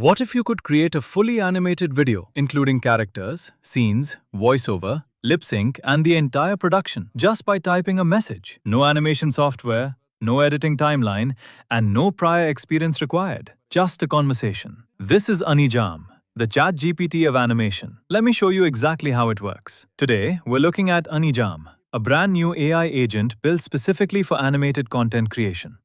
What if you could create a fully animated video, including characters, scenes, voiceover, lip sync, and the entire production, just by typing a message? No animation software, no editing timeline, and no prior experience required. Just a conversation. This is Anijam, the ChatGPT of animation. Let me show you exactly how it works. Today, we're looking at Anijam, a brand new AI agent built specifically for animated content creation.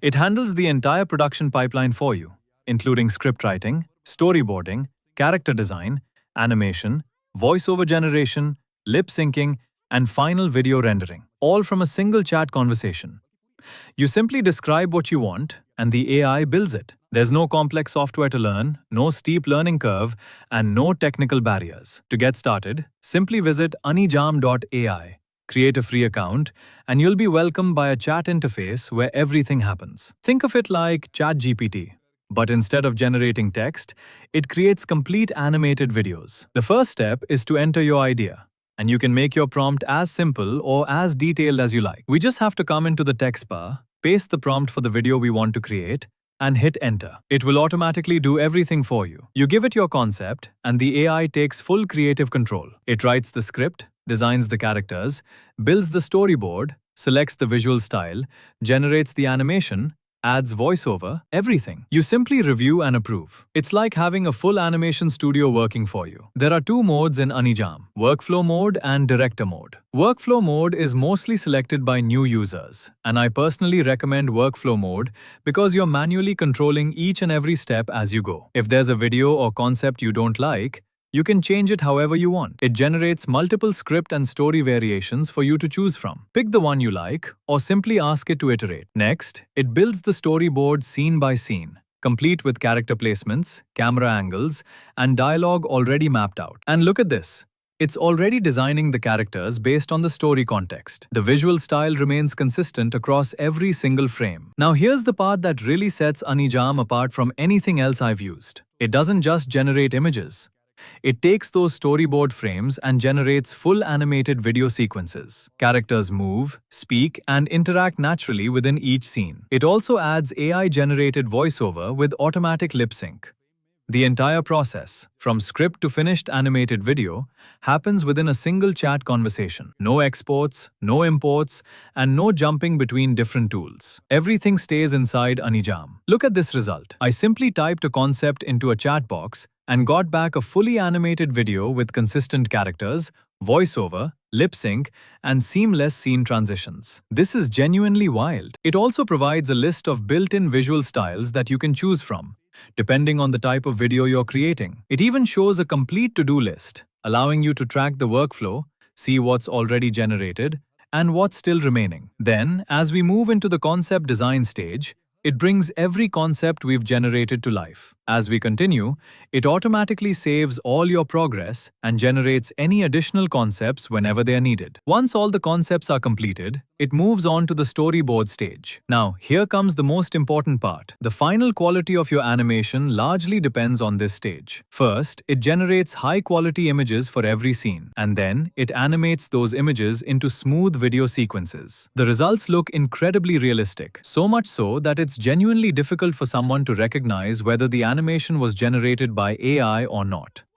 It handles the entire production pipeline for you, including script writing, storyboarding, character design, animation, voiceover generation, lip syncing, and final video rendering, all from a single chat conversation. You simply describe what you want, and the AI builds it. There's no complex software to learn, no steep learning curve, and no technical barriers. To get started, simply visit anijam.ai. Create a free account, and you'll be welcomed by a chat interface where everything happens. Think of it like ChatGPT, but instead of generating text, it creates complete animated videos. The first step is to enter your idea, and you can make your prompt as simple or as detailed as you like. We just have to come into the text bar, paste the prompt for the video we want to create, and hit enter. It will automatically do everything for you. You give it your concept, and the AI takes full creative control. It writes the script, designs the characters, builds the storyboard, selects the visual style, generates the animation, adds voiceover, everything. You simply review and approve. It's like having a full animation studio working for you. There are two modes in Anijam: workflow mode and director mode. Workflow mode is mostly selected by new users, and I personally recommend workflow mode because you're manually controlling each and every step as you go. If there's a video or concept you don't like, you can change it however you want. It generates multiple script and story variations for you to choose from. Pick the one you like, or simply ask it to iterate. Next, it builds the storyboard scene by scene, complete with character placements, camera angles, and dialogue already mapped out. And look at this. It's already designing the characters based on the story context. The visual style remains consistent across every single frame. Now here's the part that really sets Anijam apart from anything else I've used. It doesn't just generate images. It takes those storyboard frames and generates full animated video sequences. Characters move, speak, and interact naturally within each scene. It also adds AI-generated voiceover with automatic lip sync. The entire process, from script to finished animated video, happens within a single chat conversation. No exports, no imports, and no jumping between different tools. Everything stays inside Anijam. Look at this result. I simply typed a concept into a chat box and got back a fully animated video with consistent characters, voiceover, lip sync, and seamless scene transitions. This is genuinely wild. It also provides a list of built-in visual styles that you can choose from, depending on the type of video you're creating. It even shows a complete to-do list, allowing you to track the workflow, see what's already generated, and what's still remaining. Then, as we move into the concept design stage, it brings every concept we've generated to life. As we continue, it automatically saves all your progress and generates any additional concepts whenever they are needed. Once all the concepts are completed, it moves on to the storyboard stage. Now, here comes the most important part. The final quality of your animation largely depends on this stage. First, it generates high-quality images for every scene, and then it animates those images into smooth video sequences. The results look incredibly realistic, so much so that it's genuinely difficult for someone to recognize whether the animation was generated by AI or not.